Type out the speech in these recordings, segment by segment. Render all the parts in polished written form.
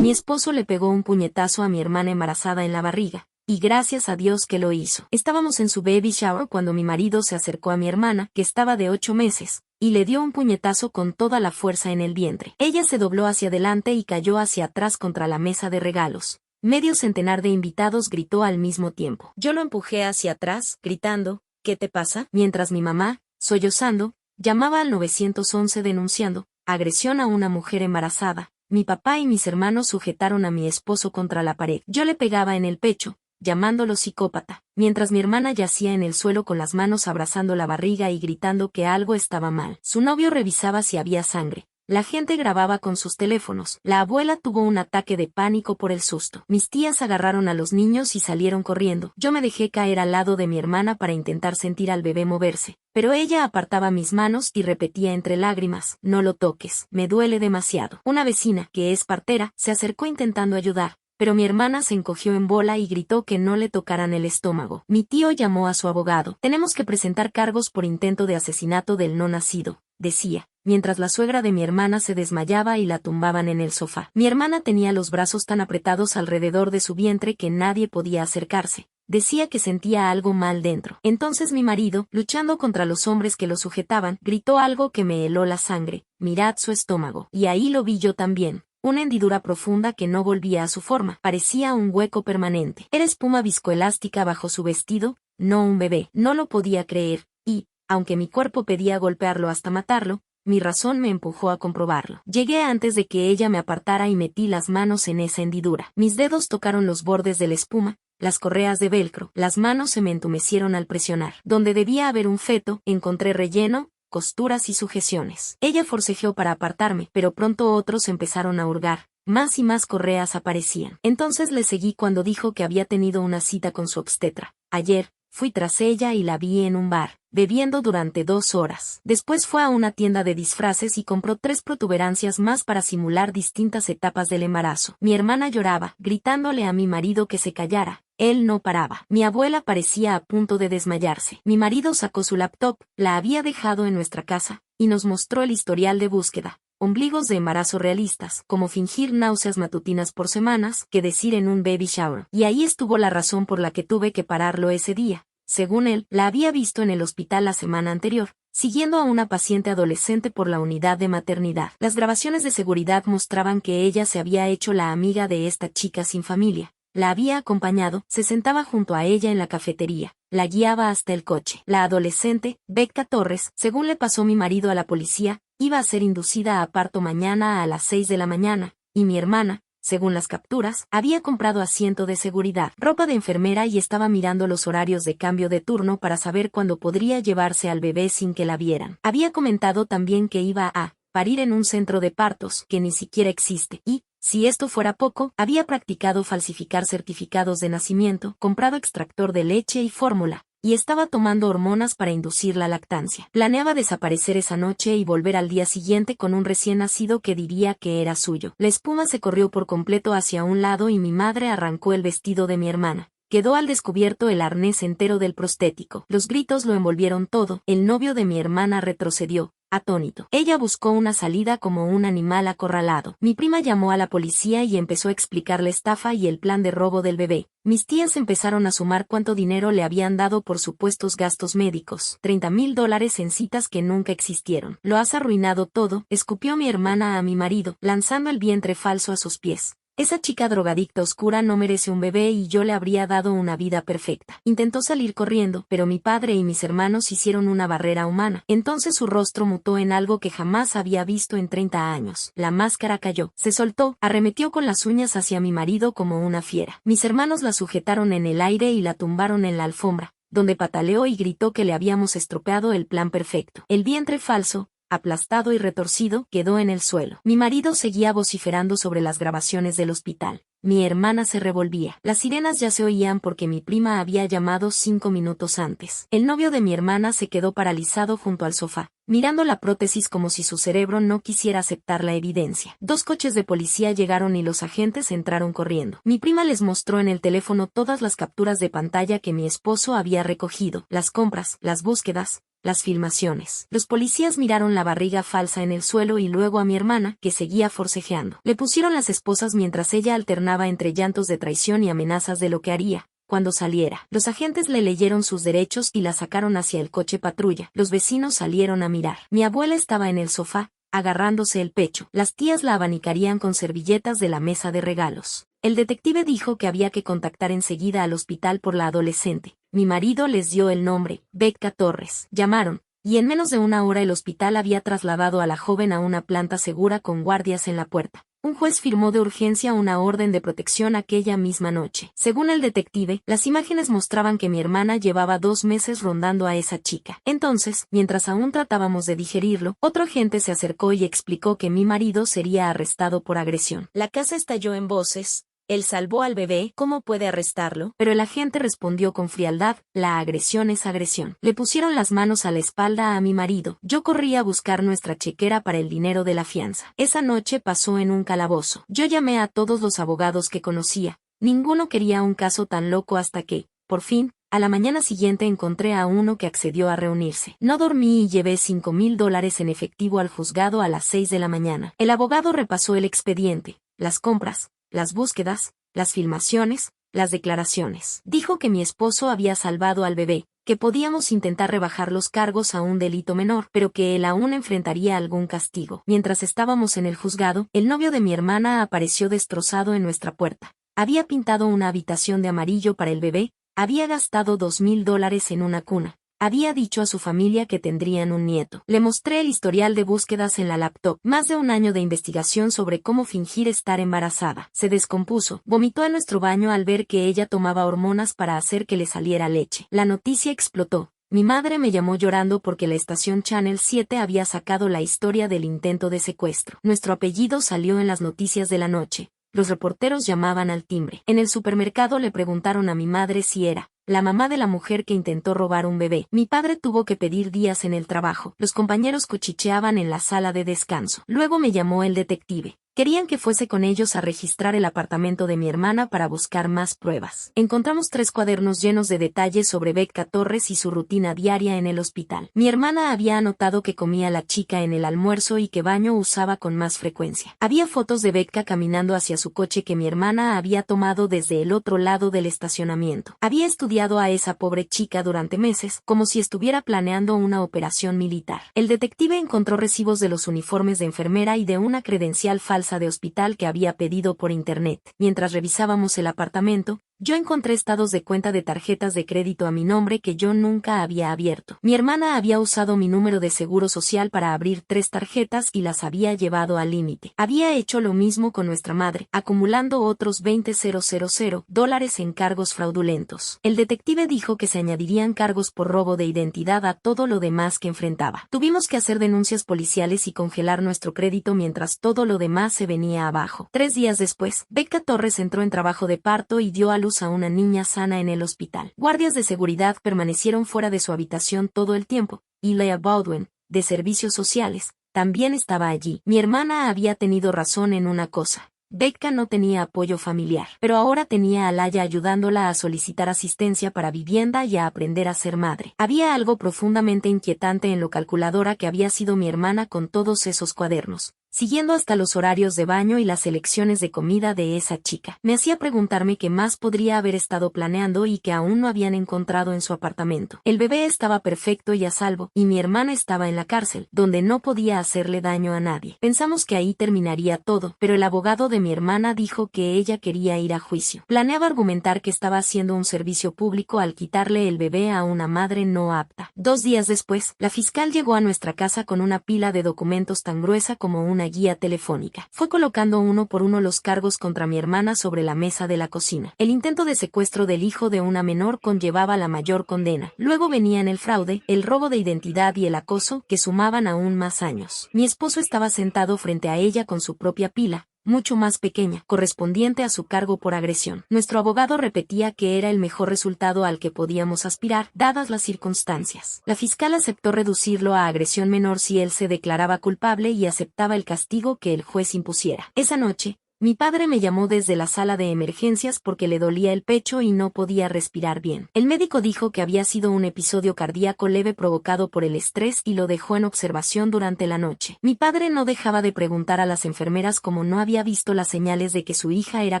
Mi esposo le pegó un puñetazo a mi hermana embarazada en la barriga. Y gracias a Dios que lo hizo. Estábamos en su baby shower cuando mi marido se acercó a mi hermana, que estaba de 8 meses, y le dio un puñetazo con toda la fuerza en el vientre. Ella se dobló hacia adelante y cayó hacia atrás contra la mesa de regalos. Medio centenar de invitados gritó al mismo tiempo. Yo lo empujé hacia atrás, gritando, ¿qué te pasa? Mientras mi mamá, sollozando, llamaba al 911 denunciando agresión a una mujer embarazada. Mi papá y mis hermanos sujetaron a mi esposo contra la pared. Yo le pegaba en el pecho, llamándolo psicópata, mientras mi hermana yacía en el suelo con las manos abrazando la barriga y gritando que algo estaba mal. Su novio revisaba si había sangre. La gente grababa con sus teléfonos. La abuela tuvo un ataque de pánico por el susto. Mis tías agarraron a los niños y salieron corriendo. Yo me dejé caer al lado de mi hermana para intentar sentir al bebé moverse, pero ella apartaba mis manos y repetía entre lágrimas, no lo toques, me duele demasiado. Una vecina, que es partera, se acercó intentando ayudar, pero mi hermana se encogió en bola y gritó que no le tocaran el estómago. Mi tío llamó a su abogado. Tenemos que presentar cargos por intento de asesinato del no nacido, decía, mientras la suegra de mi hermana se desmayaba y la tumbaban en el sofá. Mi hermana tenía los brazos tan apretados alrededor de su vientre que nadie podía acercarse. Decía que sentía algo mal dentro. Entonces mi marido, luchando contra los hombres que lo sujetaban, gritó algo que me heló la sangre. Mirad su estómago. Y ahí lo vi yo también. Una hendidura profunda que no volvía a su forma. Parecía un hueco permanente. Era espuma viscoelástica bajo su vestido, no un bebé. No lo podía creer, y, aunque mi cuerpo pedía golpearlo hasta matarlo, mi razón me empujó a comprobarlo. Llegué antes de que ella me apartara y metí las manos en esa hendidura. Mis dedos tocaron los bordes de la espuma, las correas de velcro. Las manos se me entumecieron al presionar. Donde debía haber un feto, encontré relleno, costuras y sujeciones. Ella forcejeó para apartarme, pero pronto otros empezaron a hurgar. Más y más correas aparecían. Entonces le seguí cuando dijo que había tenido una cita con su obstetra. Ayer, fui tras ella y la vi en un bar, bebiendo durante 2 horas. Después fue a una tienda de disfraces y compró 3 protuberancias más para simular distintas etapas del embarazo. Mi hermana lloraba, gritándole a mi marido que se callara. Él no paraba. Mi abuela parecía a punto de desmayarse. Mi marido sacó su laptop, la había dejado en nuestra casa, y nos mostró el historial de búsqueda. Ombligos de embarazo realistas, como fingir náuseas matutinas por semanas, que decir en un baby shower. Y ahí estuvo la razón por la que tuve que pararlo ese día. Según él, la había visto en el hospital la semana anterior, siguiendo a una paciente adolescente por la unidad de maternidad. Las grabaciones de seguridad mostraban que ella se había hecho la amiga de esta chica sin familia. La había acompañado, se sentaba junto a ella en la cafetería, la guiaba hasta el coche. La adolescente, Becca Torres, según le pasó mi marido a la policía, iba a ser inducida a parto mañana a las 6 de la mañana, y mi hermana, según las capturas, había comprado asiento de seguridad, ropa de enfermera y estaba mirando los horarios de cambio de turno para saber cuándo podría llevarse al bebé sin que la vieran. Había comentado también que iba a parir en un centro de partos que ni siquiera existe y, si esto fuera poco, había practicado falsificar certificados de nacimiento, comprado extractor de leche y fórmula, y estaba tomando hormonas para inducir la lactancia. Planeaba desaparecer esa noche y volver al día siguiente con un recién nacido que diría que era suyo. La espuma se corrió por completo hacia un lado y mi madre arrancó el vestido de mi hermana. Quedó al descubierto el arnés entero del prostético. Los gritos lo envolvieron todo. El novio de mi hermana retrocedió, atónito. Ella buscó una salida como un animal acorralado. Mi prima llamó a la policía y empezó a explicar la estafa y el plan de robo del bebé. Mis tías empezaron a sumar cuánto dinero le habían dado por supuestos gastos médicos. $30,000 en citas que nunca existieron. Lo has arruinado todo, escupió mi hermana a mi marido, lanzando el vientre falso a sus pies. Esa chica drogadicta oscura no merece un bebé y yo le habría dado una vida perfecta. Intentó salir corriendo, pero mi padre y mis hermanos hicieron una barrera humana. Entonces su rostro mutó en algo que jamás había visto en 30 años. La máscara cayó, se soltó, arremetió con las uñas hacia mi marido como una fiera. Mis hermanos la sujetaron en el aire y la tumbaron en la alfombra, donde pataleó y gritó que le habíamos estropeado el plan perfecto. El vientre falso, aplastado y retorcido, quedó en el suelo. Mi marido seguía vociferando sobre las grabaciones del hospital. Mi hermana se revolvía. Las sirenas ya se oían porque mi prima había llamado 5 minutos antes. El novio de mi hermana se quedó paralizado junto al sofá, mirando la prótesis como si su cerebro no quisiera aceptar la evidencia. 2 coches de policía llegaron y los agentes entraron corriendo. Mi prima les mostró en el teléfono todas las capturas de pantalla que mi esposo había recogido, las compras, las búsquedas, las filmaciones. Los policías miraron la barriga falsa en el suelo y luego a mi hermana, que seguía forcejeando. Le pusieron las esposas mientras ella alternaba entre llantos de traición y amenazas de lo que haría cuando saliera. Los agentes le leyeron sus derechos y la sacaron hacia el coche patrulla. Los vecinos salieron a mirar. Mi abuela estaba en el sofá, agarrándose el pecho. Las tías la abanicarían con servilletas de la mesa de regalos. El detective dijo que había que contactar enseguida al hospital por la adolescente. Mi marido les dio el nombre, Becca Torres. Llamaron, y en menos de una hora el hospital había trasladado a la joven a una planta segura con guardias en la puerta. Un juez firmó de urgencia una orden de protección aquella misma noche. Según el detective, las imágenes mostraban que mi hermana llevaba 2 meses rondando a esa chica. Entonces, mientras aún tratábamos de digerirlo, otro agente se acercó y explicó que mi marido sería arrestado por agresión. La casa estalló en voces. Él salvó al bebé, ¿cómo puede arrestarlo? Pero el agente respondió con frialdad, la agresión es agresión. Le pusieron las manos a la espalda a mi marido. Yo corrí a buscar nuestra chequera para el dinero de la fianza. Esa noche pasó en un calabozo. Yo llamé a todos los abogados que conocía. Ninguno quería un caso tan loco hasta que, por fin, a la mañana siguiente encontré a uno que accedió a reunirse. No dormí y llevé $5,000 en efectivo al juzgado a las 6 de la mañana. El abogado repasó el expediente, las compras, las búsquedas, las filmaciones, las declaraciones. Dijo que mi esposo había salvado al bebé, que podíamos intentar rebajar los cargos a un delito menor, pero que él aún enfrentaría algún castigo. Mientras estábamos en el juzgado, el novio de mi hermana apareció destrozado en nuestra puerta. Había pintado una habitación de amarillo para el bebé, había gastado $2,000 en una cuna. Había dicho a su familia que tendrían un nieto. Le mostré el historial de búsquedas en la laptop. Más de un año de investigación sobre cómo fingir estar embarazada. Se descompuso. Vomitó en nuestro baño al ver que ella tomaba hormonas para hacer que le saliera leche. La noticia explotó. Mi madre me llamó llorando porque la estación Channel 7 había sacado la historia del intento de secuestro. Nuestro apellido salió en las noticias de la noche. Los reporteros llamaban al timbre. En el supermercado le preguntaron a mi madre si era la mamá de la mujer que intentó robar un bebé. Mi padre tuvo que pedir días en el trabajo. Los compañeros cuchicheaban en la sala de descanso. Luego me llamó el detective. Querían que fuese con ellos a registrar el apartamento de mi hermana para buscar más pruebas. Encontramos 3 cuadernos llenos de detalles sobre Becca Torres y su rutina diaria en el hospital. Mi hermana había anotado que comía la chica en el almuerzo y que baño usaba con más frecuencia. Había fotos de Becca caminando hacia su coche que mi hermana había tomado desde el otro lado del estacionamiento. Había estudiado a esa pobre chica durante meses, como si estuviera planeando una operación militar. El detective encontró recibos de los uniformes de enfermera y de una credencial falsa de hospital que había pedido por internet. Mientras revisábamos el apartamento, yo encontré estados de cuenta de tarjetas de crédito a mi nombre que yo nunca había abierto. Mi hermana había usado mi número de seguro social para abrir 3 tarjetas y las había llevado al límite. Había hecho lo mismo con nuestra madre, acumulando otros $20,000 en cargos fraudulentos. El detective dijo que se añadirían cargos por robo de identidad a todo lo demás que enfrentaba. Tuvimos que hacer denuncias policiales y congelar nuestro crédito mientras todo lo demás se venía abajo. 3 días después, Becca Torres entró en trabajo de parto y dio a luz a una niña sana en el hospital. Guardias de seguridad permanecieron fuera de su habitación todo el tiempo, y Leah Baldwin, de Servicios Sociales, también estaba allí. Mi hermana había tenido razón en una cosa. Becca no tenía apoyo familiar, pero ahora tenía a Laya ayudándola a solicitar asistencia para vivienda y a aprender a ser madre. Había algo profundamente inquietante en lo calculadora que había sido mi hermana con todos esos cuadernos, siguiendo hasta los horarios de baño y las elecciones de comida de esa chica. Me hacía preguntarme qué más podría haber estado planeando y que aún no habían encontrado en su apartamento. El bebé estaba perfecto y a salvo, y mi hermana estaba en la cárcel, donde no podía hacerle daño a nadie. Pensamos que ahí terminaría todo, pero el abogado de mi hermana dijo que ella quería ir a juicio. Planeaba argumentar que estaba haciendo un servicio público al quitarle el bebé a una madre no apta. 2 días después, la fiscal llegó a nuestra casa con una pila de documentos tan gruesa como una guía telefónica. Fue colocando uno por uno los cargos contra mi hermana sobre la mesa de la cocina. El intento de secuestro del hijo de una menor conllevaba la mayor condena. Luego venían el fraude, el robo de identidad y el acoso, que sumaban aún más años. Mi esposo estaba sentado frente a ella con su propia pila, mucho más pequeña, correspondiente a su cargo por agresión. Nuestro abogado repetía que era el mejor resultado al que podíamos aspirar, dadas las circunstancias. La fiscal aceptó reducirlo a agresión menor si él se declaraba culpable y aceptaba el castigo que el juez impusiera. Esa noche, Mi padre me llamó desde la sala de emergencias porque le dolía el pecho y no podía respirar bien. El médico dijo que había sido un episodio cardíaco leve provocado por el estrés y lo dejó en observación durante la noche. Mi padre no dejaba de preguntar a las enfermeras cómo no había visto las señales de que su hija era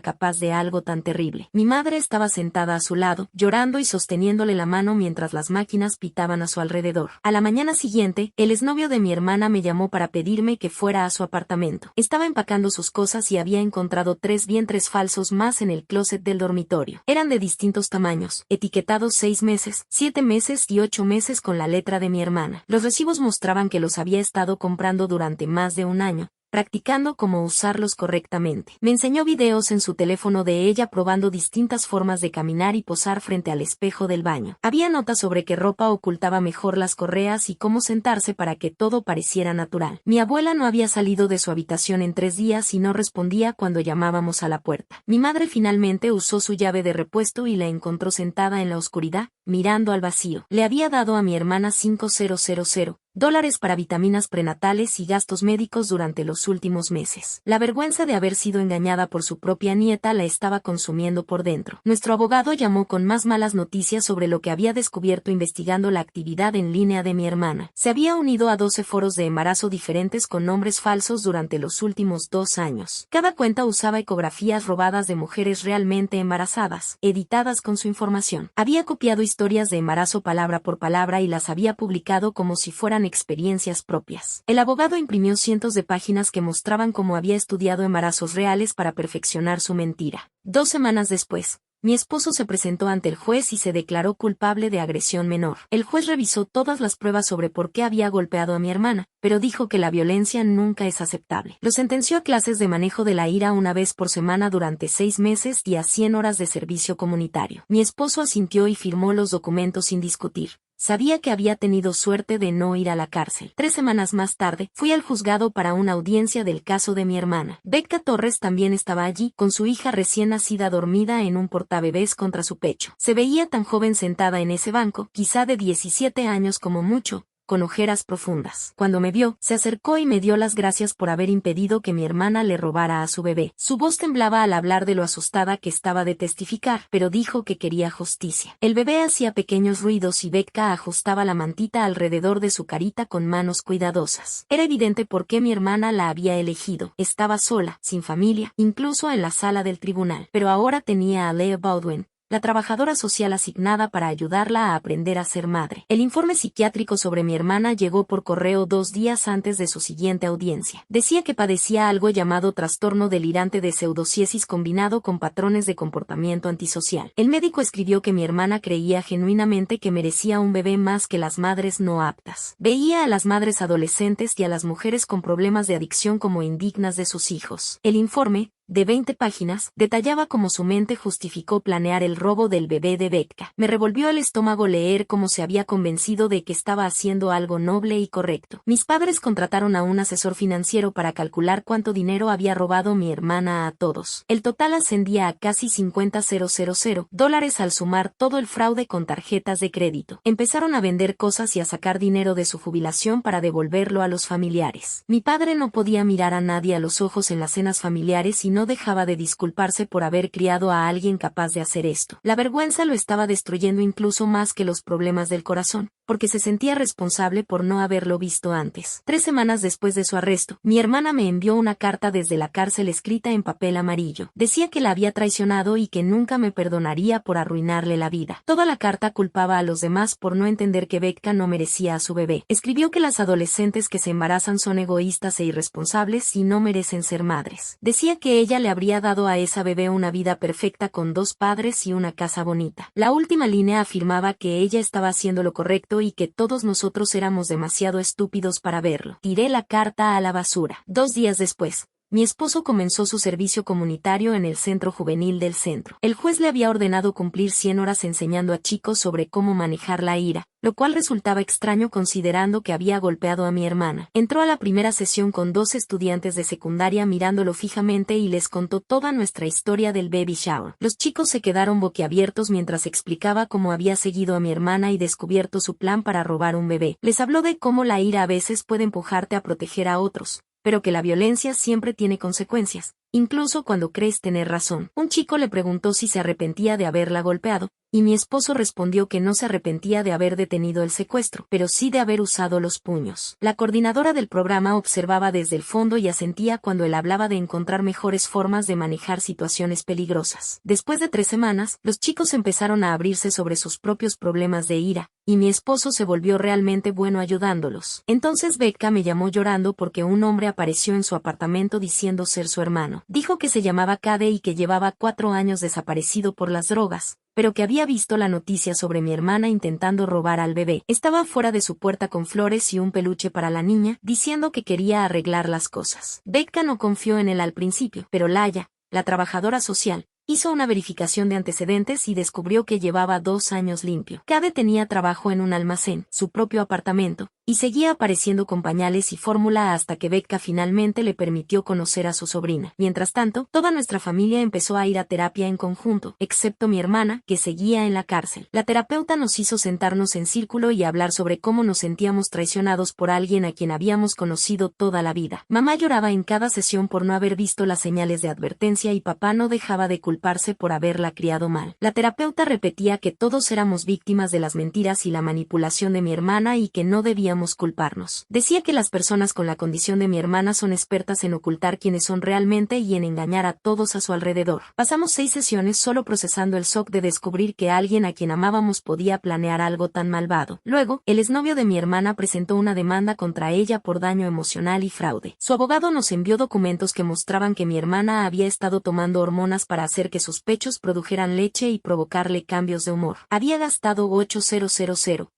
capaz de algo tan terrible. Mi madre estaba sentada a su lado, llorando y sosteniéndole la mano mientras las máquinas pitaban a su alrededor. A la mañana siguiente, el exnovio de mi hermana me llamó para pedirme que fuera a su apartamento. Estaba empacando sus cosas y había encontrado 3 vientres falsos más en el closet del dormitorio. Eran de distintos tamaños, etiquetados 6 meses, 7 meses y 8 meses con la letra de mi hermana. Los recibos mostraban que los había estado comprando durante más de un año, practicando cómo usarlos correctamente. Me enseñó videos en su teléfono de ella probando distintas formas de caminar y posar frente al espejo del baño. Había notas sobre qué ropa ocultaba mejor las correas y cómo sentarse para que todo pareciera natural. Mi abuela no había salido de su habitación en 3 días y no respondía cuando llamábamos a la puerta. Mi madre finalmente usó su llave de repuesto y la encontró sentada en la oscuridad, mirando al vacío. Le había dado a mi hermana $5,000 para vitaminas prenatales y gastos médicos durante los últimos meses. La vergüenza de haber sido engañada por su propia nieta la estaba consumiendo por dentro. Nuestro abogado llamó con más malas noticias sobre lo que había descubierto investigando la actividad en línea de mi hermana. Se había unido a 12 foros de embarazo diferentes con nombres falsos durante los últimos 2 años. Cada cuenta usaba ecografías robadas de mujeres realmente embarazadas, editadas con su información. Había copiado historias de embarazo palabra por palabra y las había publicado como si fueran experiencias propias. El abogado imprimió cientos de páginas que mostraban cómo había estudiado embarazos reales para perfeccionar su mentira. 2 semanas después, mi esposo se presentó ante el juez y se declaró culpable de agresión menor. El juez revisó todas las pruebas sobre por qué había golpeado a mi hermana, pero dijo que la violencia nunca es aceptable. Lo sentenció a clases de manejo de la ira una vez por semana durante 6 meses y a 100 horas de servicio comunitario. Mi esposo asintió y firmó los documentos sin discutir. Sabía que había tenido suerte de no ir a la cárcel. 3 semanas más tarde, fui al juzgado para una audiencia del caso de mi hermana. Becca Torres también estaba allí, con su hija recién nacida dormida en un portabebés contra su pecho. Se veía tan joven sentada en ese banco, quizá de 17 años como mucho, con ojeras profundas. Cuando me vio, se acercó y me dio las gracias por haber impedido que mi hermana le robara a su bebé. Su voz temblaba al hablar de lo asustada que estaba de testificar, pero dijo que quería justicia. El bebé hacía pequeños ruidos y Becca ajustaba la mantita alrededor de su carita con manos cuidadosas. Era evidente por qué mi hermana la había elegido. Estaba sola, sin familia, incluso en la sala del tribunal. Pero ahora tenía a Leah Baldwin, la trabajadora social asignada para ayudarla a aprender a ser madre. El informe psiquiátrico sobre mi hermana llegó por correo 2 días antes de su siguiente audiencia. Decía que padecía algo llamado trastorno delirante de pseudociesis combinado con patrones de comportamiento antisocial. El médico escribió que mi hermana creía genuinamente que merecía un bebé más que las madres no aptas. Veía a las madres adolescentes y a las mujeres con problemas de adicción como indignas de sus hijos. El informe, de 20 páginas, detallaba cómo su mente justificó planear el robo del bebé de Becca. Me revolvió el estómago leer cómo se había convencido de que estaba haciendo algo noble y correcto. Mis padres contrataron a un asesor financiero para calcular cuánto dinero había robado mi hermana a todos. El total ascendía a casi $50,000 al sumar todo el fraude con tarjetas de crédito. Empezaron a vender cosas y a sacar dinero de su jubilación para devolverlo a los familiares. Mi padre no podía mirar a nadie a los ojos en las cenas familiares y no dejaba de disculparse por haber criado a alguien capaz de hacer esto. La vergüenza lo estaba destruyendo incluso más que los problemas del corazón, porque se sentía responsable por no haberlo visto antes. 3 semanas después de su arresto, mi hermana me envió una carta desde la cárcel escrita en papel amarillo. Decía que la había traicionado y que nunca me perdonaría por arruinarle la vida. Toda la carta culpaba a los demás por no entender que Becca no merecía a su bebé. Escribió que las adolescentes que se embarazan son egoístas e irresponsables y no merecen ser madres. Decía que ella le habría dado a esa bebé una vida perfecta con 2 padres y una casa bonita. La última línea afirmaba que ella estaba haciendo lo correcto y que todos nosotros éramos demasiado estúpidos para verlo. Tiré la carta a la basura. 2 días después, mi esposo comenzó su servicio comunitario en el centro juvenil del centro. El juez le había ordenado cumplir 100 horas enseñando a chicos sobre cómo manejar la ira, lo cual resultaba extraño considerando que había golpeado a mi hermana. Entró a la primera sesión con 2 estudiantes de secundaria mirándolo fijamente y les contó toda nuestra historia del baby shower. Los chicos se quedaron boquiabiertos mientras explicaba cómo había seguido a mi hermana y descubierto su plan para robar un bebé. Les habló de cómo la ira a veces puede empujarte a proteger a otros, pero que la violencia siempre tiene consecuencias, incluso cuando crees tener razón. Un chico le preguntó si se arrepentía de haberla golpeado, y mi esposo respondió que no se arrepentía de haber detenido el secuestro, pero sí de haber usado los puños. La coordinadora del programa observaba desde el fondo y asentía cuando él hablaba de encontrar mejores formas de manejar situaciones peligrosas. Después de 3 semanas, los chicos empezaron a abrirse sobre sus propios problemas de ira, y mi esposo se volvió realmente bueno ayudándolos. Entonces Becca me llamó llorando porque un hombre apareció en su apartamento diciendo ser su hermano. Dijo que se llamaba Cade y que llevaba 4 años desaparecido por las drogas, pero que había visto la noticia sobre mi hermana intentando robar al bebé. Estaba fuera de su puerta con flores y un peluche para la niña, diciendo que quería arreglar las cosas. Becca no confió en él al principio, pero Laya, la trabajadora social, hizo una verificación de antecedentes y descubrió que llevaba 2 años limpio. Cade tenía trabajo en un almacén, su propio apartamento, y seguía apareciendo con pañales y fórmula hasta que Becca finalmente le permitió conocer a su sobrina. Mientras tanto, toda nuestra familia empezó a ir a terapia en conjunto, excepto mi hermana, que seguía en la cárcel. La terapeuta nos hizo sentarnos en círculo y hablar sobre cómo nos sentíamos traicionados por alguien a quien habíamos conocido toda la vida. Mamá lloraba en cada sesión por no haber visto las señales de advertencia y papá no dejaba de culparse por haberla criado mal. La terapeuta repetía que todos éramos víctimas de las mentiras y la manipulación de mi hermana y que no debíamos culparnos. Decía que las personas con la condición de mi hermana son expertas en ocultar quiénes son realmente y en engañar a todos a su alrededor. Pasamos 6 sesiones solo procesando el shock de descubrir que alguien a quien amábamos podía planear algo tan malvado. Luego, el exnovio de mi hermana presentó una demanda contra ella por daño emocional y fraude. Su abogado nos envió documentos que mostraban que mi hermana había estado tomando hormonas para hacer que sus pechos produjeran leche y provocarle cambios de humor. Había gastado $8,000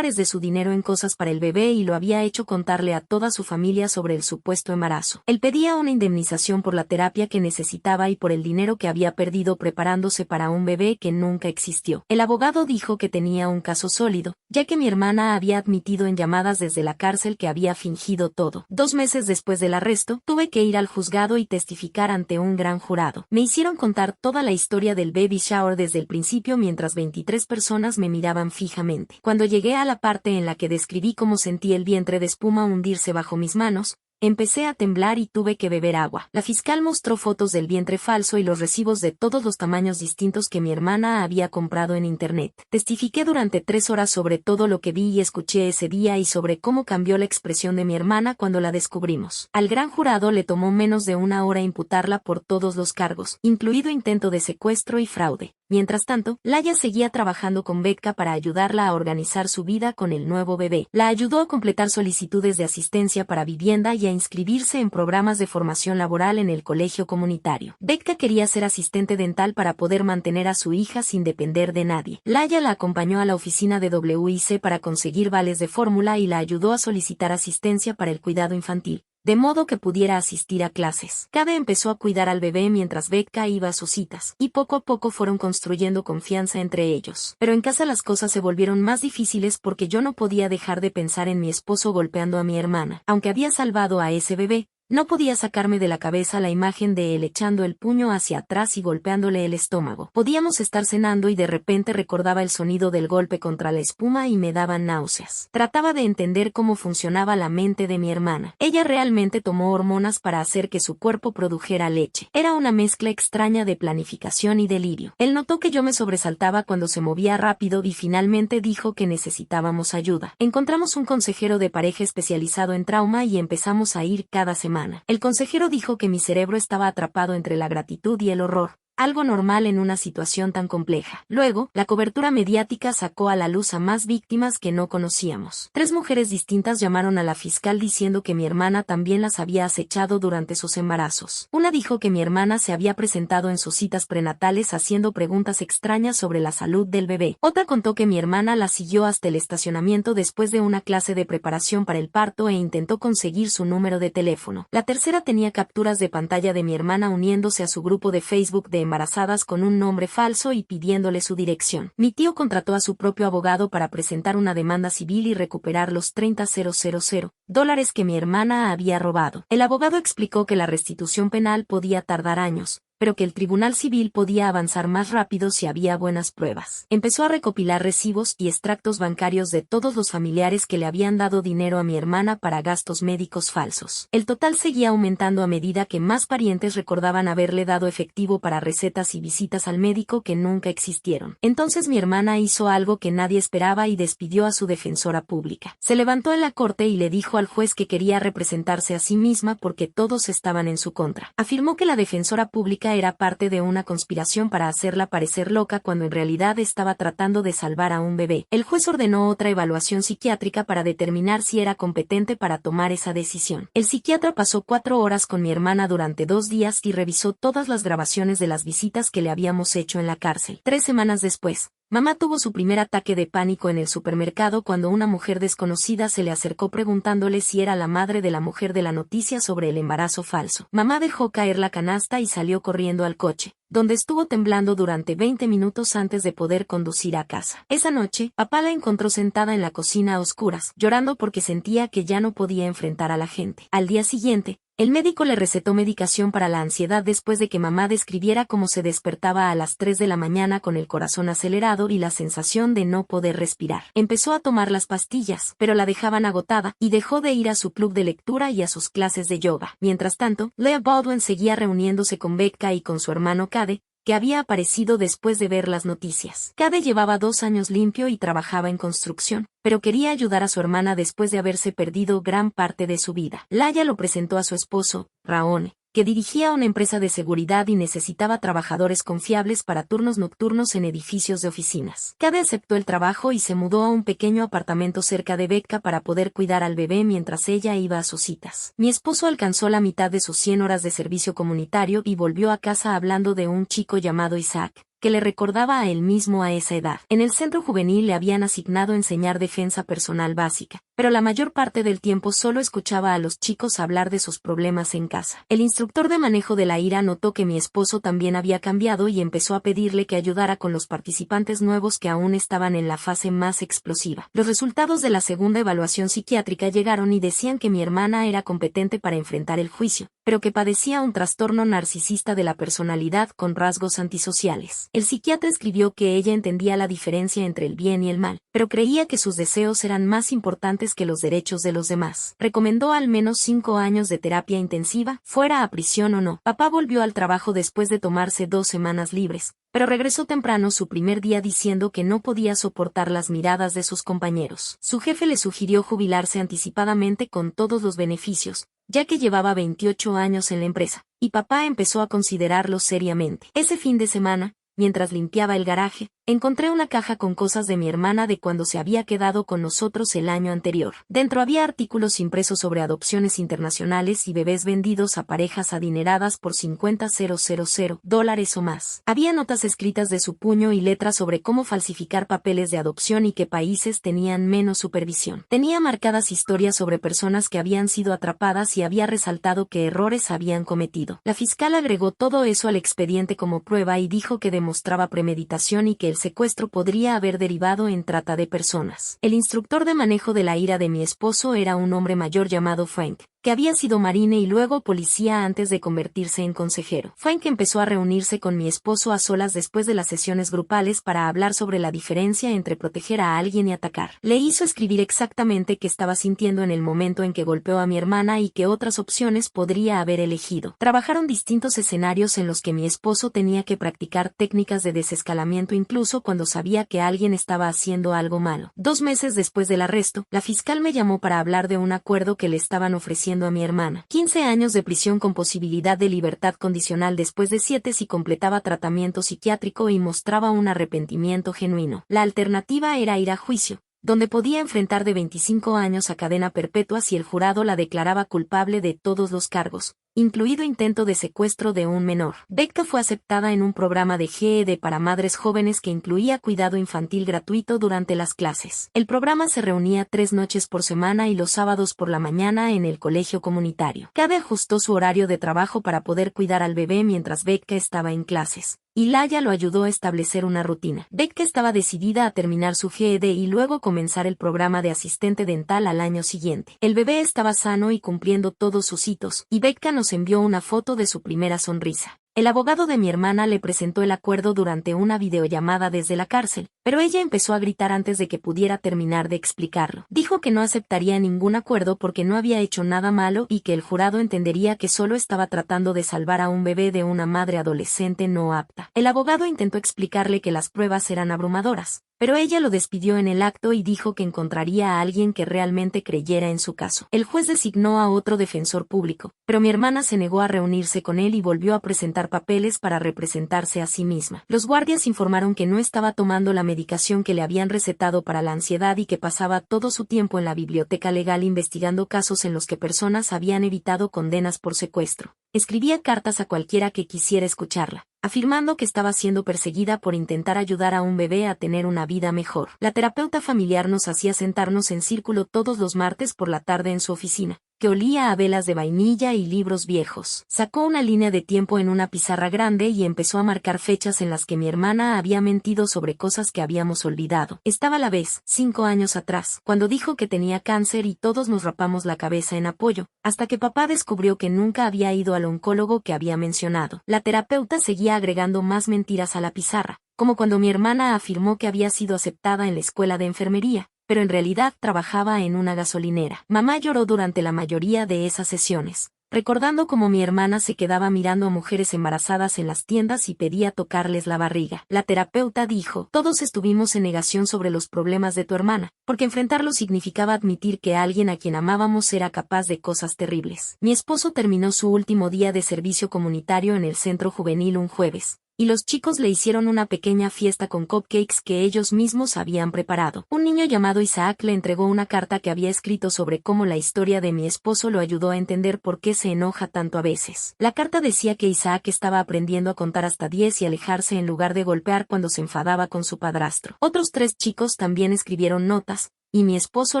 de su dinero en cosas para el bebé y lo había hecho contarle a toda su familia sobre el supuesto embarazo. Él pedía una indemnización por la terapia que necesitaba y por el dinero que había perdido preparándose para un bebé que nunca existió. El abogado dijo que tenía un caso sólido, ya que mi hermana había admitido en llamadas desde la cárcel que había fingido todo. 2 meses después del arresto, tuve que ir al juzgado y testificar ante un gran jurado. Me hicieron contar toda la historia del baby shower desde el principio mientras 23 personas me miraban fijamente. Cuando llegué a la parte en la que describí cómo sentí el vientre de espuma hundirse bajo mis manos, empecé a temblar y tuve que beber agua. La fiscal mostró fotos del vientre falso y los recibos de todos los tamaños distintos que mi hermana había comprado en internet. Testifiqué durante 3 horas sobre todo lo que vi y escuché ese día y sobre cómo cambió la expresión de mi hermana cuando la descubrimos. Al gran jurado le tomó menos de 1 hora imputarla por todos los cargos, incluido intento de secuestro y fraude. Mientras tanto, Laya seguía trabajando con Becca para ayudarla a organizar su vida con el nuevo bebé. La ayudó a completar solicitudes de asistencia para vivienda y a inscribirse en programas de formación laboral en el colegio comunitario. Becca quería ser asistente dental para poder mantener a su hija sin depender de nadie. Laya la acompañó a la oficina de WIC para conseguir vales de fórmula y la ayudó a solicitar asistencia para el cuidado infantil, de modo que pudiera asistir a clases. Cade empezó a cuidar al bebé mientras Becca iba a sus citas, y poco a poco fueron construyendo confianza entre ellos. Pero en casa las cosas se volvieron más difíciles porque yo no podía dejar de pensar en mi esposo golpeando a mi hermana. Aunque había salvado a ese bebé, no podía sacarme de la cabeza la imagen de él echando el puño hacia atrás y golpeándole el estómago. Podíamos estar cenando y de repente recordaba el sonido del golpe contra la espuma y me daban náuseas. Trataba de entender cómo funcionaba la mente de mi hermana. Ella realmente tomó hormonas para hacer que su cuerpo produjera leche. Era una mezcla extraña de planificación y delirio. Él notó que yo me sobresaltaba cuando se movía rápido y finalmente dijo que necesitábamos ayuda. Encontramos un consejero de pareja especializado en trauma y empezamos a ir cada semana. El consejero dijo que mi cerebro estaba atrapado entre la gratitud y el horror, algo normal en una situación tan compleja. Luego, la cobertura mediática sacó a la luz a más víctimas que no conocíamos. 3 mujeres distintas llamaron a la fiscal diciendo que mi hermana también las había acechado durante sus embarazos. Una dijo que mi hermana se había presentado en sus citas prenatales haciendo preguntas extrañas sobre la salud del bebé. Otra contó que mi hermana la siguió hasta el estacionamiento después de una clase de preparación para el parto e intentó conseguir su número de teléfono. La tercera tenía capturas de pantalla de mi hermana uniéndose a su grupo de Facebook de embarazadas con un nombre falso y pidiéndole su dirección. Mi tío contrató a su propio abogado para presentar una demanda civil y recuperar los $30,000 que mi hermana había robado. El abogado explicó que la restitución penal podía tardar años, pero que el tribunal civil podía avanzar más rápido si había buenas pruebas. Empezó a recopilar recibos y extractos bancarios de todos los familiares que le habían dado dinero a mi hermana para gastos médicos falsos. El total seguía aumentando a medida que más parientes recordaban haberle dado efectivo para recetas y visitas al médico que nunca existieron. Entonces mi hermana hizo algo que nadie esperaba y despidió a su defensora pública. Se levantó en la corte y le dijo al juez que quería representarse a sí misma porque todos estaban en su contra. Afirmó que la defensora pública era parte de una conspiración para hacerla parecer loca cuando en realidad estaba tratando de salvar a un bebé. El juez ordenó otra evaluación psiquiátrica para determinar si era competente para tomar esa decisión. El psiquiatra pasó 4 horas con mi hermana durante 2 días y revisó todas las grabaciones de las visitas que le habíamos hecho en la cárcel. 3 semanas después, mamá tuvo su primer ataque de pánico en el supermercado cuando una mujer desconocida se le acercó preguntándole si era la madre de la mujer de la noticia sobre el embarazo falso. Mamá dejó caer la canasta y salió corriendo al coche, donde estuvo temblando durante 20 minutos antes de poder conducir a casa. Esa noche, papá la encontró sentada en la cocina a oscuras, llorando porque sentía que ya no podía enfrentar a la gente. Al día siguiente, el médico le recetó medicación para la ansiedad después de que mamá describiera cómo se despertaba a las 3 de la mañana con el corazón acelerado y la sensación de no poder respirar. Empezó a tomar las pastillas, pero la dejaban agotada, y dejó de ir a su club de lectura y a sus clases de yoga. Mientras tanto, Lea Baldwin seguía reuniéndose con Becca y con su hermano Cade, que había aparecido después de ver las noticias. Cade llevaba 2 años limpio y trabajaba en construcción, pero quería ayudar a su hermana después de haberse perdido gran parte de su vida. Laya lo presentó a su esposo, Raone, que dirigía una empresa de seguridad y necesitaba trabajadores confiables para turnos nocturnos en edificios de oficinas. Cade aceptó el trabajo y se mudó a un pequeño apartamento cerca de Becca para poder cuidar al bebé mientras ella iba a sus citas. Mi esposo alcanzó la mitad de sus 100 horas de servicio comunitario y volvió a casa hablando de un chico llamado Isaac, que le recordaba a él mismo a esa edad. En el centro juvenil le habían asignado enseñar defensa personal básica, pero la mayor parte del tiempo solo escuchaba a los chicos hablar de sus problemas en casa. El instructor de manejo de la ira notó que mi esposo también había cambiado y empezó a pedirle que ayudara con los participantes nuevos que aún estaban en la fase más explosiva. Los resultados de la segunda evaluación psiquiátrica llegaron y decían que mi hermana era competente para enfrentar el juicio, pero que padecía un trastorno narcisista de la personalidad con rasgos antisociales. El psiquiatra escribió que ella entendía la diferencia entre el bien y el mal, pero creía que sus deseos eran más importantes que los derechos de los demás. Recomendó al menos 5 años de terapia intensiva, fuera a prisión o no. Papá volvió al trabajo después de tomarse 2 semanas libres, pero regresó temprano su primer día diciendo que no podía soportar las miradas de sus compañeros. Su jefe le sugirió jubilarse anticipadamente con todos los beneficios, ya que llevaba 28 años en la empresa, y papá empezó a considerarlo seriamente. Ese fin de semana, mientras limpiaba el garaje, encontré una caja con cosas de mi hermana de cuando se había quedado con nosotros el año anterior. Dentro había artículos impresos sobre adopciones internacionales y bebés vendidos a parejas adineradas por $50,000 o más. Había notas escritas de su puño y letras sobre cómo falsificar papeles de adopción y qué países tenían menos supervisión. Tenía marcadas historias sobre personas que habían sido atrapadas y había resaltado qué errores habían cometido. La fiscal agregó todo eso al expediente como prueba y dijo que demostraba premeditación y que el secuestro podría haber derivado en trata de personas. El instructor de manejo de la ira de mi esposo era un hombre mayor llamado Frank, que había sido marine y luego policía antes de convertirse en consejero. Frank empezó a reunirse con mi esposo a solas después de las sesiones grupales para hablar sobre la diferencia entre proteger a alguien y atacar. Le hizo escribir exactamente qué estaba sintiendo en el momento en que golpeó a mi hermana y qué otras opciones podría haber elegido. Trabajaron distintos escenarios en los que mi esposo tenía que practicar técnicas de desescalamiento incluso cuando sabía que alguien estaba haciendo algo malo. 2 meses después del arresto, la fiscal me llamó para hablar de un acuerdo que le estaban ofreciendo a mi hermana. 15 años de prisión con posibilidad de libertad condicional después de 7 si completaba tratamiento psiquiátrico y mostraba un arrepentimiento genuino. La alternativa era ir a juicio, donde podía enfrentar de 25 años a cadena perpetua si el jurado la declaraba culpable de todos los cargos, incluido intento de secuestro de un menor. Becca fue aceptada en un programa de GED para madres jóvenes que incluía cuidado infantil gratuito durante las clases. El programa se reunía 3 noches por semana y los sábados por la mañana en el colegio comunitario. Cade ajustó su horario de trabajo para poder cuidar al bebé mientras Becca estaba en clases, y Laya lo ayudó a establecer una rutina. Becca estaba decidida a terminar su GED y luego comenzar el programa de asistente dental al año siguiente. El bebé estaba sano y cumpliendo todos sus hitos, y Becca nos envió una foto de su primera sonrisa. El abogado de mi hermana le presentó el acuerdo durante una videollamada desde la cárcel, pero ella empezó a gritar antes de que pudiera terminar de explicarlo. Dijo que no aceptaría ningún acuerdo porque no había hecho nada malo y que el jurado entendería que solo estaba tratando de salvar a un bebé de una madre adolescente no apta. El abogado intentó explicarle que las pruebas eran abrumadoras, pero ella lo despidió en el acto y dijo que encontraría a alguien que realmente creyera en su caso. El juez designó a otro defensor público, pero mi hermana se negó a reunirse con él y volvió a presentar papeles para representarse a sí misma. Los guardias informaron que no estaba tomando la medicación que le habían recetado para la ansiedad y que pasaba todo su tiempo en la biblioteca legal investigando casos en los que personas habían evitado condenas por secuestro. Escribía cartas a cualquiera que quisiera escucharla, afirmando que estaba siendo perseguida por intentar ayudar a un bebé a tener una vida mejor. La terapeuta familiar nos hacía sentarnos en círculo todos los martes por la tarde en su oficina, que olía a velas de vainilla y libros viejos. Sacó una línea de tiempo en una pizarra grande y empezó a marcar fechas en las que mi hermana había mentido sobre cosas que habíamos olvidado. Estaba la vez, 5 años atrás, cuando dijo que tenía cáncer y todos nos rapamos la cabeza en apoyo, hasta que papá descubrió que nunca había ido al oncólogo que había mencionado. La terapeuta seguía agregando más mentiras a la pizarra, como cuando mi hermana afirmó que había sido aceptada en la escuela de enfermería, pero en realidad trabajaba en una gasolinera. Mamá lloró durante la mayoría de esas sesiones, recordando cómo mi hermana se quedaba mirando a mujeres embarazadas en las tiendas y pedía tocarles la barriga. La terapeuta dijo: todos estuvimos en negación sobre los problemas de tu hermana, porque enfrentarlo significaba admitir que alguien a quien amábamos era capaz de cosas terribles. Mi esposo terminó su último día de servicio comunitario en el centro juvenil un jueves, y los chicos le hicieron una pequeña fiesta con cupcakes que ellos mismos habían preparado. Un niño llamado Isaac le entregó una carta que había escrito sobre cómo la historia de mi esposo lo ayudó a entender por qué se enoja tanto a veces. La carta decía que Isaac estaba aprendiendo a contar hasta 10 y alejarse en lugar de golpear cuando se enfadaba con su padrastro. Otros 3 chicos también escribieron notas, y mi esposo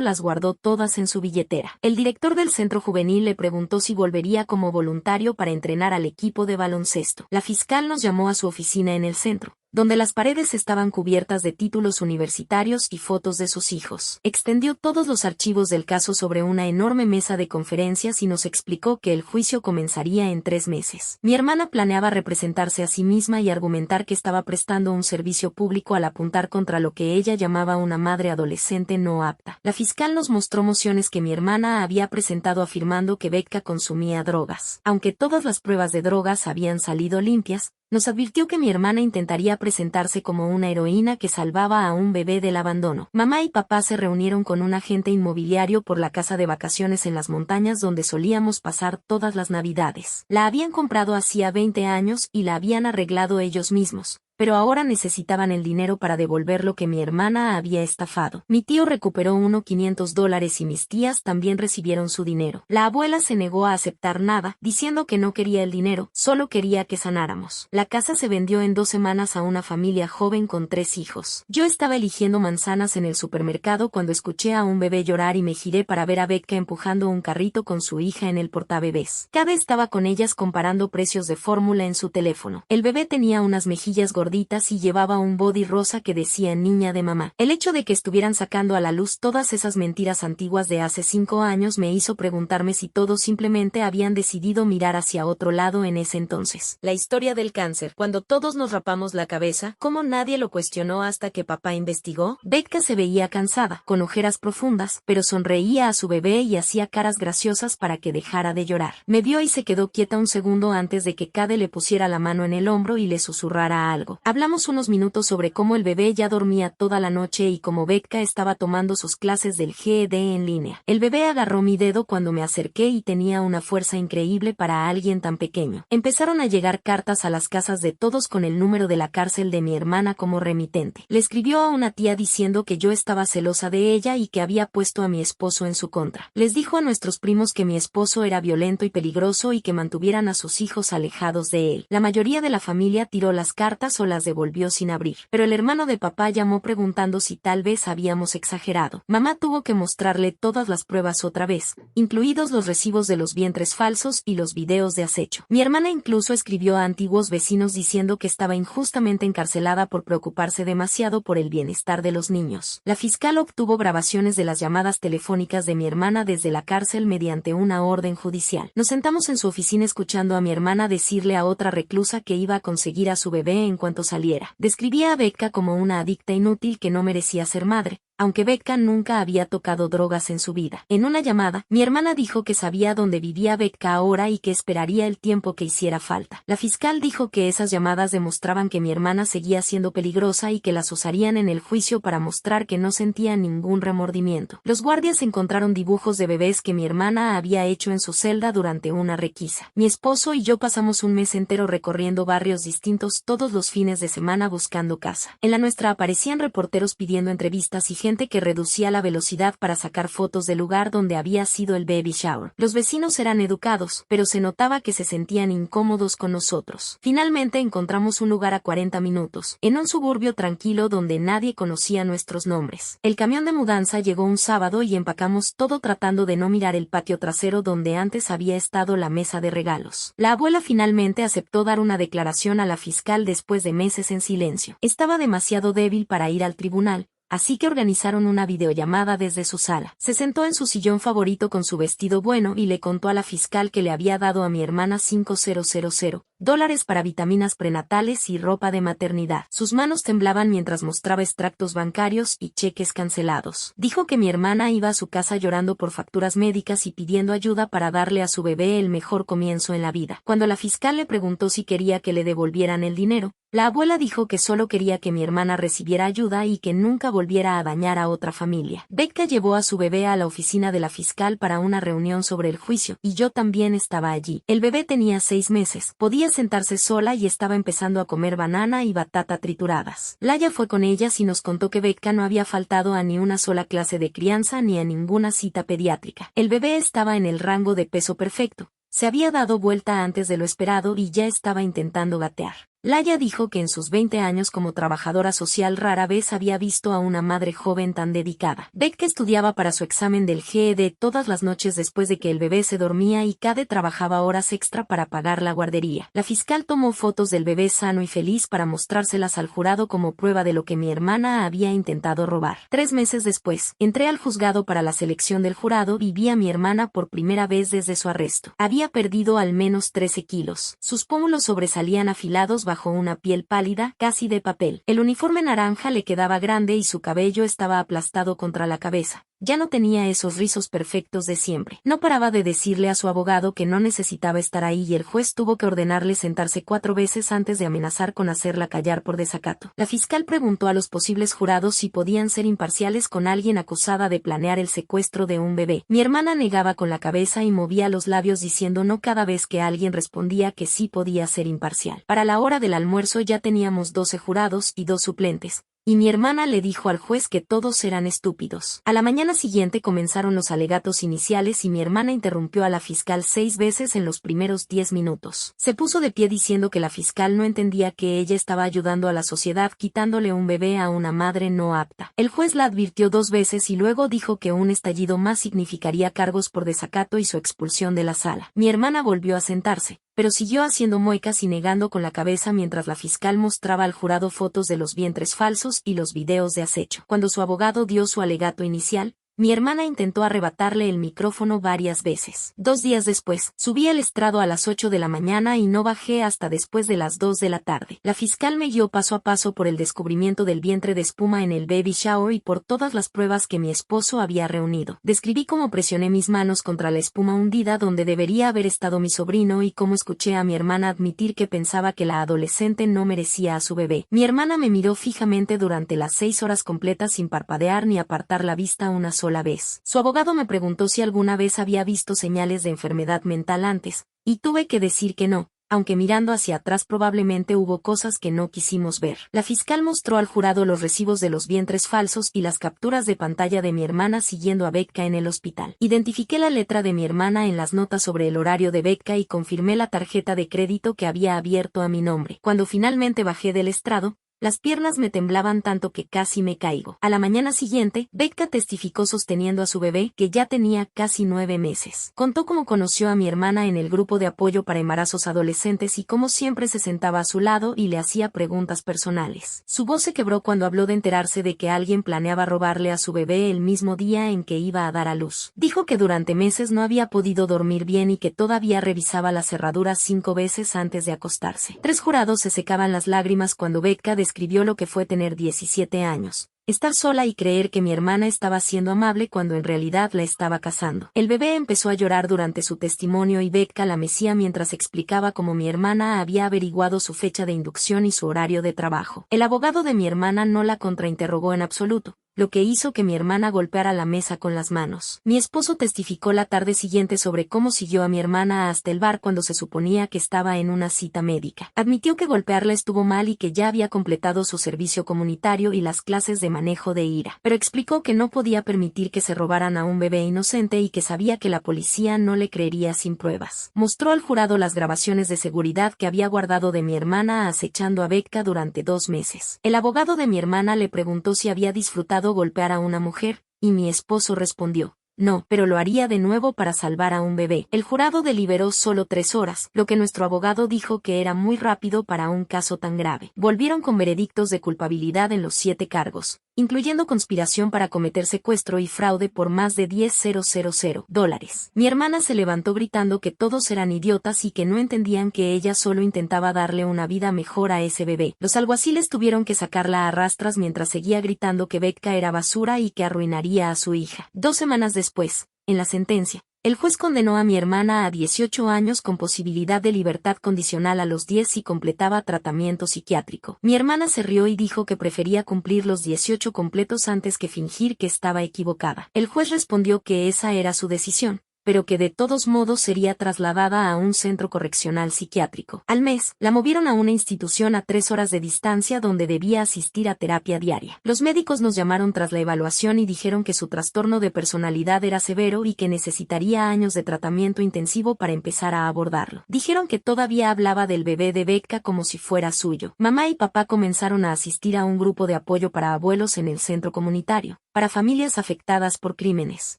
las guardó todas en su billetera. El director del centro juvenil le preguntó si volvería como voluntario para entrenar al equipo de baloncesto. La fiscal nos llamó a su oficina en el centro, donde las paredes estaban cubiertas de títulos universitarios y fotos de sus hijos. Extendió todos los archivos del caso sobre una enorme mesa de conferencias y nos explicó que el juicio comenzaría en 3 meses. Mi hermana planeaba representarse a sí misma y argumentar que estaba prestando un servicio público al apuntar contra lo que ella llamaba una madre adolescente no apta. La fiscal nos mostró mociones que mi hermana había presentado afirmando que Becca consumía drogas. Aunque todas las pruebas de drogas habían salido limpias, nos advirtió que mi hermana intentaría presentarse como una heroína que salvaba a un bebé del abandono. Mamá y papá se reunieron con un agente inmobiliario por la casa de vacaciones en las montañas donde solíamos pasar todas las navidades. La habían comprado hacía 20 años y la habían arreglado ellos mismos, pero ahora necesitaban el dinero para devolver lo que mi hermana había estafado. Mi tío recuperó $500 y mis tías también recibieron su dinero. La abuela se negó a aceptar nada, diciendo que no quería el dinero, solo quería que sanáramos. La casa se vendió en 2 semanas a una familia joven con 3 hijos. Yo estaba eligiendo manzanas en el supermercado cuando escuché a un bebé llorar y me giré para ver a Becca empujando un carrito con su hija en el portabebés. Cada estaba con ellas comparando precios de fórmula en su teléfono. El bebé tenía unas mejillas gorditas y llevaba un body rosa que decía niña de mamá. El hecho de que estuvieran sacando a la luz todas esas mentiras antiguas de hace 5 años me hizo preguntarme si todos simplemente habían decidido mirar hacia otro lado en ese entonces. La historia del cáncer. Cuando todos nos rapamos la cabeza, ¿cómo nadie lo cuestionó hasta que papá investigó? Becca se veía cansada, con ojeras profundas, pero sonreía a su bebé y hacía caras graciosas para que dejara de llorar. Me vio y se quedó quieta un segundo antes de que Cade le pusiera la mano en el hombro y le susurrara algo. Hablamos unos minutos sobre cómo el bebé ya dormía toda la noche y cómo Becca estaba tomando sus clases del GED en línea. El bebé agarró mi dedo cuando me acerqué y tenía una fuerza increíble para alguien tan pequeño. Empezaron a llegar cartas a las casas de todos con el número de la cárcel de mi hermana como remitente. Le escribió a una tía diciendo que yo estaba celosa de ella y que había puesto a mi esposo en su contra. Les dijo a nuestros primos que mi esposo era violento y peligroso y que mantuvieran a sus hijos alejados de él. La mayoría de la familia tiró las cartas o o las devolvió sin abrir. Pero el hermano de papá llamó preguntando si tal vez habíamos exagerado. Mamá tuvo que mostrarle todas las pruebas otra vez, incluidos los recibos de los vientres falsos y los videos de acecho. Mi hermana incluso escribió a antiguos vecinos diciendo que estaba injustamente encarcelada por preocuparse demasiado por el bienestar de los niños. La fiscal obtuvo grabaciones de las llamadas telefónicas de mi hermana desde la cárcel mediante una orden judicial. Nos sentamos en su oficina escuchando a mi hermana decirle a otra reclusa que iba a conseguir a su bebé en cuanto saliera. Describía a Becca como una adicta inútil que no merecía ser madre, aunque Becca nunca había tocado drogas en su vida. En una llamada, mi hermana dijo que sabía dónde vivía Becca ahora y que esperaría el tiempo que hiciera falta. La fiscal dijo que esas llamadas demostraban que mi hermana seguía siendo peligrosa y que las usarían en el juicio para mostrar que no sentía ningún remordimiento. Los guardias encontraron dibujos de bebés que mi hermana había hecho en su celda durante una requisa. Mi esposo y yo pasamos un mes entero recorriendo barrios distintos todos los fines de semana buscando casa. En la nuestra aparecían reporteros pidiendo entrevistas y gente que reducía la velocidad para sacar fotos del lugar donde había sido el baby shower. Los vecinos eran educados, pero se notaba que se sentían incómodos con nosotros. Finalmente encontramos un lugar a 40 minutos, en un suburbio tranquilo donde nadie conocía nuestros nombres. El camión de mudanza llegó un sábado y empacamos todo tratando de no mirar el patio trasero donde antes había estado la mesa de regalos. La abuela finalmente aceptó dar una declaración a la fiscal después de meses en silencio. Estaba demasiado débil para ir al tribunal, así que organizaron una videollamada desde su sala. Se sentó en su sillón favorito con su vestido bueno y le contó a la fiscal que le había dado a mi hermana $5,000 para vitaminas prenatales y ropa de maternidad. Sus manos temblaban mientras mostraba extractos bancarios y cheques cancelados. Dijo que mi hermana iba a su casa llorando por facturas médicas y pidiendo ayuda para darle a su bebé el mejor comienzo en la vida. Cuando la fiscal le preguntó si quería que le devolvieran el dinero, la abuela dijo que solo quería que mi hermana recibiera ayuda y que nunca volviera a dañar a otra familia. Becca llevó a su bebé a la oficina de la fiscal para una reunión sobre el juicio, y yo también estaba allí. El bebé tenía 6 meses, podía sentarse sola y estaba empezando a comer banana y batata trituradas. Laya fue con ellas y nos contó que Becca no había faltado a ni una sola clase de crianza ni a ninguna cita pediátrica. El bebé estaba en el rango de peso perfecto. Se había dado vuelta antes de lo esperado y ya estaba intentando gatear. Laya dijo que en sus 20 años como trabajadora social rara vez había visto a una madre joven tan dedicada. Becca estudiaba para su examen del GED todas las noches después de que el bebé se dormía y Cade trabajaba horas extra para pagar la guardería. La fiscal tomó fotos del bebé sano y feliz para mostrárselas al jurado como prueba de lo que mi hermana había intentado robar. 3 meses después, entré al juzgado para la selección del jurado y vi a mi hermana por primera vez desde su arresto. Había perdido al menos 13 kilos. Sus pómulos sobresalían afilados bajo una piel pálida, casi de papel. El uniforme naranja le quedaba grande y su cabello estaba aplastado contra la cabeza. Ya no tenía esos rizos perfectos de siempre. No paraba de decirle a su abogado que no necesitaba estar ahí y el juez tuvo que ordenarle sentarse 4 veces antes de amenazar con hacerla callar por desacato. La fiscal preguntó a los posibles jurados si podían ser imparciales con alguien acusada de planear el secuestro de un bebé. Mi hermana negaba con la cabeza y movía los labios diciendo no cada vez que alguien respondía que sí podía ser imparcial. Para la hora del almuerzo ya teníamos 12 jurados y 2 suplentes. Y mi hermana le dijo al juez que todos eran estúpidos. A la mañana siguiente comenzaron los alegatos iniciales y mi hermana interrumpió a la fiscal 6 veces en los primeros 10 minutos. Se puso de pie diciendo que la fiscal no entendía que ella estaba ayudando a la sociedad quitándole un bebé a una madre no apta. El juez la advirtió 2 veces y luego dijo que un estallido más significaría cargos por desacato y su expulsión de la sala. Mi hermana volvió a sentarse, pero siguió haciendo muecas y negando con la cabeza mientras la fiscal mostraba al jurado fotos de los vientres falsos y los videos de acecho. Cuando su abogado dio su alegato inicial, mi hermana intentó arrebatarle el micrófono varias veces. 2 días después, subí al estrado a las 8 de la mañana y no bajé hasta después de las 2 de la tarde. La fiscal me guió paso a paso por el descubrimiento del vientre de espuma en el baby shower y por todas las pruebas que mi esposo había reunido. Describí cómo presioné mis manos contra la espuma hundida donde debería haber estado mi sobrino y cómo escuché a mi hermana admitir que pensaba que la adolescente no merecía a su bebé. Mi hermana me miró fijamente durante las 6 horas completas sin parpadear ni apartar la vista una sola vez. Su abogado me preguntó si alguna vez había visto señales de enfermedad mental antes, y tuve que decir que no, aunque mirando hacia atrás probablemente hubo cosas que no quisimos ver. La fiscal mostró al jurado los recibos de los vientres falsos y las capturas de pantalla de mi hermana siguiendo a Becca en el hospital. Identifiqué la letra de mi hermana en las notas sobre el horario de Becca y confirmé la tarjeta de crédito que había abierto a mi nombre. Cuando finalmente bajé del estrado, las piernas me temblaban tanto que casi me caigo. A la mañana siguiente, Becca testificó sosteniendo a su bebé, que ya tenía casi 9 meses. Contó cómo conoció a mi hermana en el grupo de apoyo para embarazos adolescentes y cómo siempre se sentaba a su lado y le hacía preguntas personales. Su voz se quebró cuando habló de enterarse de que alguien planeaba robarle a su bebé el mismo día en que iba a dar a luz. Dijo que durante meses no había podido dormir bien y que todavía revisaba las cerraduras 5 veces antes de acostarse. 3 jurados se secaban las lágrimas cuando Becca describió lo que fue tener 17 años. Estar sola y creer que mi hermana estaba siendo amable cuando en realidad la estaba cazando. El bebé empezó a llorar durante su testimonio y Becca la mecía mientras explicaba cómo mi hermana había averiguado su fecha de inducción y su horario de trabajo. El abogado de mi hermana no la contrainterrogó en absoluto, lo que hizo que mi hermana golpeara la mesa con las manos. Mi esposo testificó la tarde siguiente sobre cómo siguió a mi hermana hasta el bar cuando se suponía que estaba en una cita médica. Admitió que golpearla estuvo mal y que ya había completado su servicio comunitario y las clases de manejo de ira, pero explicó que no podía permitir que se robaran a un bebé inocente y que sabía que la policía no le creería sin pruebas. Mostró al jurado las grabaciones de seguridad que había guardado de mi hermana acechando a Becca durante 2 meses. El abogado de mi hermana le preguntó si había disfrutado golpear a una mujer, y mi esposo respondió: no, pero lo haría de nuevo para salvar a un bebé. El jurado deliberó solo 3 horas, lo que nuestro abogado dijo que era muy rápido para un caso tan grave. Volvieron con veredictos de culpabilidad en los 7 cargos, incluyendo conspiración para cometer secuestro y fraude por más de $10,000. Mi hermana se levantó gritando que todos eran idiotas y que no entendían que ella solo intentaba darle una vida mejor a ese bebé. Los alguaciles tuvieron que sacarla a rastras mientras seguía gritando que Becca era basura y que arruinaría a su hija. 2 semanas después, en la sentencia, el juez condenó a mi hermana a 18 años con posibilidad de libertad condicional a los 10 si completaba tratamiento psiquiátrico. Mi hermana se rió y dijo que prefería cumplir los 18 completos antes que fingir que estaba equivocada. El juez respondió que esa era su decisión, pero que de todos modos sería trasladada a un centro correccional psiquiátrico. Al mes, la movieron a una institución a 3 horas de distancia donde debía asistir a terapia diaria. Los médicos nos llamaron tras la evaluación y dijeron que su trastorno de personalidad era severo y que necesitaría años de tratamiento intensivo para empezar a abordarlo. Dijeron que todavía hablaba del bebé de Becca como si fuera suyo. Mamá y papá comenzaron a asistir a un grupo de apoyo para abuelos en el centro comunitario, para familias afectadas por crímenes.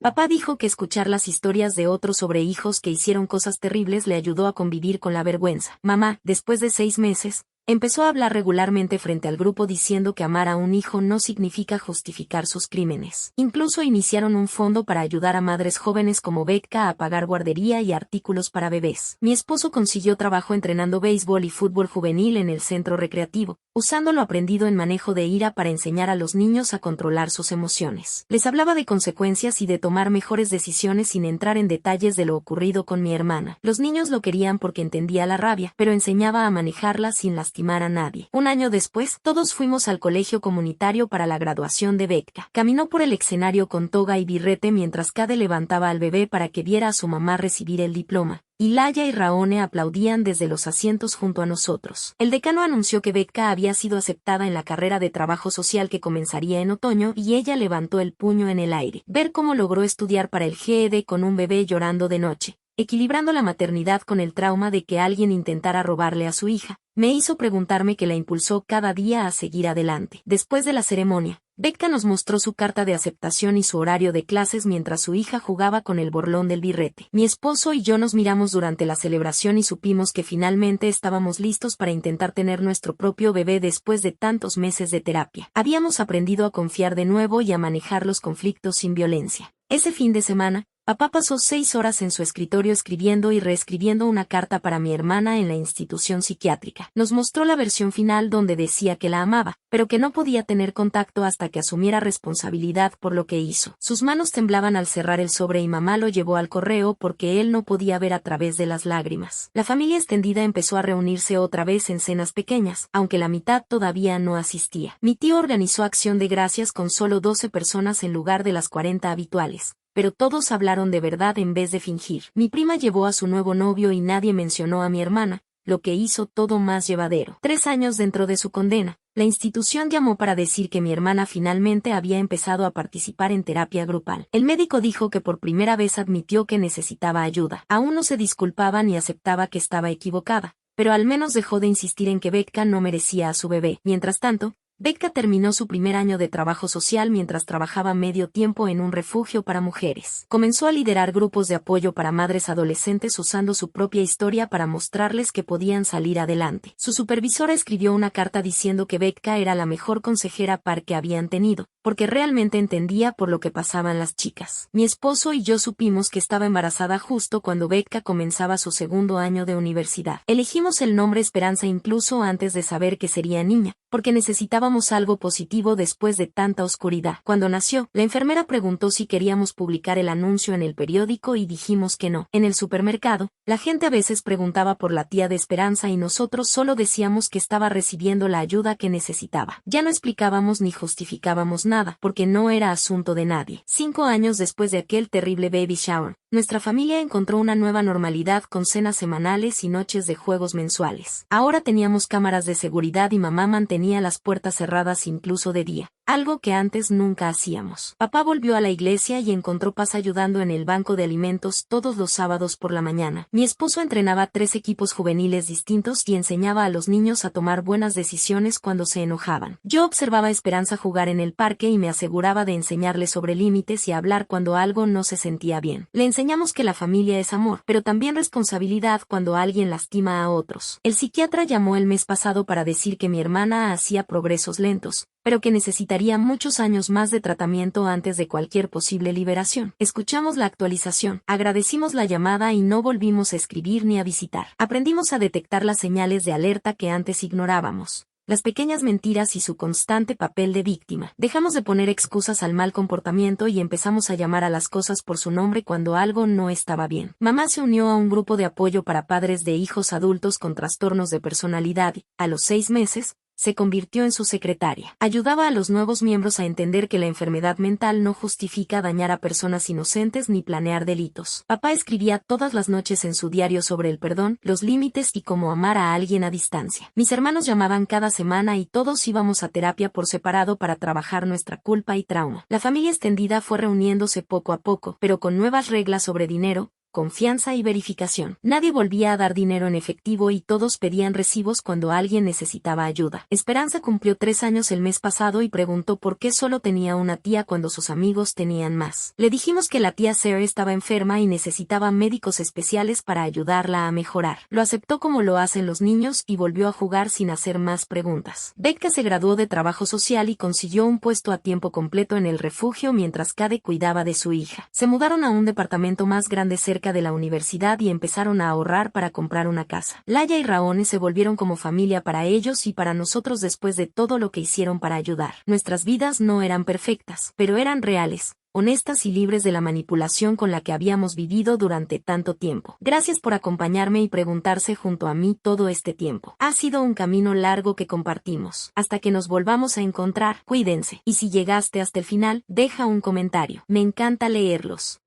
Papá dijo que escuchar las historias de otros sobre hijos que hicieron cosas terribles le ayudó a convivir con la vergüenza. Mamá, después de 6 meses, empezó a hablar regularmente frente al grupo diciendo que amar a un hijo no significa justificar sus crímenes. Incluso iniciaron un fondo para ayudar a madres jóvenes como Becca a pagar guardería y artículos para bebés. Mi esposo consiguió trabajo entrenando béisbol y fútbol juvenil en el centro recreativo, usando lo aprendido en manejo de ira para enseñar a los niños a controlar sus emociones. Les hablaba de consecuencias y de tomar mejores decisiones sin entrar en detalles de lo ocurrido con mi hermana. Los niños lo querían porque entendía la rabia, pero enseñaba a manejarla sin lastimar a nadie. Un año después, todos fuimos al colegio comunitario para la graduación de Becca. Caminó por el escenario con toga y birrete mientras Cade levantaba al bebé para que viera a su mamá recibir el diploma. Y Laya y Raone aplaudían desde los asientos junto a nosotros. El decano anunció que Becca había sido aceptada en la carrera de trabajo social que comenzaría en otoño y ella levantó el puño en el aire. Ver cómo logró estudiar para el GED con un bebé llorando de noche, equilibrando la maternidad con el trauma de que alguien intentara robarle a su hija, me hizo preguntarme qué la impulsó cada día a seguir adelante. Después de la ceremonia, Becca nos mostró su carta de aceptación y su horario de clases mientras su hija jugaba con el borlón del birrete. Mi esposo y yo nos miramos durante la celebración y supimos que finalmente estábamos listos para intentar tener nuestro propio bebé después de tantos meses de terapia. Habíamos aprendido a confiar de nuevo y a manejar los conflictos sin violencia. Ese fin de semana, papá pasó 6 horas en su escritorio escribiendo y reescribiendo una carta para mi hermana en la institución psiquiátrica. Nos mostró la versión final donde decía que la amaba, pero que no podía tener contacto hasta que asumiera responsabilidad por lo que hizo. Sus manos temblaban al cerrar el sobre y mamá lo llevó al correo porque él no podía ver a través de las lágrimas. La familia extendida empezó a reunirse otra vez en cenas pequeñas, aunque la mitad todavía no asistía. Mi tío organizó acción de gracias con solo 12 personas en lugar de las 40 habituales, pero todos hablaron de verdad en vez de fingir. Mi prima llevó a su nuevo novio y nadie mencionó a mi hermana, lo que hizo todo más llevadero. 3 años dentro de su condena, la institución llamó para decir que mi hermana finalmente había empezado a participar en terapia grupal. El médico dijo que por primera vez admitió que necesitaba ayuda. Aún no se disculpaba ni aceptaba que estaba equivocada, pero al menos dejó de insistir en que Becca no merecía a su bebé. Mientras tanto, Becca terminó su primer año de trabajo social mientras trabajaba medio tiempo en un refugio para mujeres. Comenzó a liderar grupos de apoyo para madres adolescentes usando su propia historia para mostrarles que podían salir adelante. Su supervisora escribió una carta diciendo que Becca era la mejor consejera par que habían tenido, porque realmente entendía por lo que pasaban las chicas. Mi esposo y yo supimos que estaba embarazada justo cuando Becca comenzaba su segundo año de universidad. Elegimos el nombre Esperanza incluso antes de saber que sería niña, porque necesitábamos algo positivo después de tanta oscuridad. Cuando nació, la enfermera preguntó si queríamos publicar el anuncio en el periódico y dijimos que no. En el supermercado, la gente a veces preguntaba por la tía de Esperanza y nosotros solo decíamos que estaba recibiendo la ayuda que necesitaba. Ya no explicábamos ni justificábamos nada, porque no era asunto de nadie. 5 años después de aquel terrible baby shower, nuestra familia encontró una nueva normalidad con cenas semanales y noches de juegos mensuales. Ahora teníamos cámaras de seguridad y mamá mantenía las puertas cerradas incluso de día, algo que antes nunca hacíamos. Papá volvió a la iglesia y encontró paz ayudando en el banco de alimentos todos los sábados por la mañana. Mi esposo entrenaba 3 equipos juveniles distintos y enseñaba a los niños a tomar buenas decisiones cuando se enojaban. Yo observaba a Esperanza jugar en el parque y me aseguraba de enseñarle sobre límites y hablar cuando algo no se sentía bien. Le enseñamos que la familia es amor, pero también responsabilidad cuando alguien lastima a otros. El psiquiatra llamó el mes pasado para decir que mi hermana hacía progresos lentos, pero que necesitaría muchos años más de tratamiento antes de cualquier posible liberación. Escuchamos la actualización, agradecimos la llamada y no volvimos a escribir ni a visitar. Aprendimos a detectar las señales de alerta que antes ignorábamos. Las pequeñas mentiras y su constante papel de víctima. Dejamos de poner excusas al mal comportamiento y empezamos a llamar a las cosas por su nombre cuando algo no estaba bien. Mamá se unió a un grupo de apoyo para padres de hijos adultos con trastornos de personalidad y, a los 6 meses, se convirtió en su secretaria. Ayudaba a los nuevos miembros a entender que la enfermedad mental no justifica dañar a personas inocentes ni planear delitos. Papá escribía todas las noches en su diario sobre el perdón, los límites y cómo amar a alguien a distancia. Mis hermanos llamaban cada semana y todos íbamos a terapia por separado para trabajar nuestra culpa y trauma. La familia extendida fue reuniéndose poco a poco, pero con nuevas reglas sobre dinero, confianza y verificación. Nadie volvía a dar dinero en efectivo y todos pedían recibos cuando alguien necesitaba ayuda. Esperanza cumplió 3 años el mes pasado y preguntó por qué solo tenía una tía cuando sus amigos tenían más. Le dijimos que la tía Sarah estaba enferma y necesitaba médicos especiales para ayudarla a mejorar. Lo aceptó como lo hacen los niños y volvió a jugar sin hacer más preguntas. Becca se graduó de trabajo social y consiguió un puesto a tiempo completo en el refugio mientras Cade cuidaba de su hija. Se mudaron a un departamento más grande cerca de la universidad y empezaron a ahorrar para comprar una casa. Laya y Raone se volvieron como familia para ellos y para nosotros después de todo lo que hicieron para ayudar. Nuestras vidas no eran perfectas, pero eran reales, honestas y libres de la manipulación con la que habíamos vivido durante tanto tiempo. Gracias por acompañarme y preguntarse junto a mí todo este tiempo. Ha sido un camino largo que compartimos. Hasta que nos volvamos a encontrar, cuídense. Y si llegaste hasta el final, deja un comentario. Me encanta leerlos.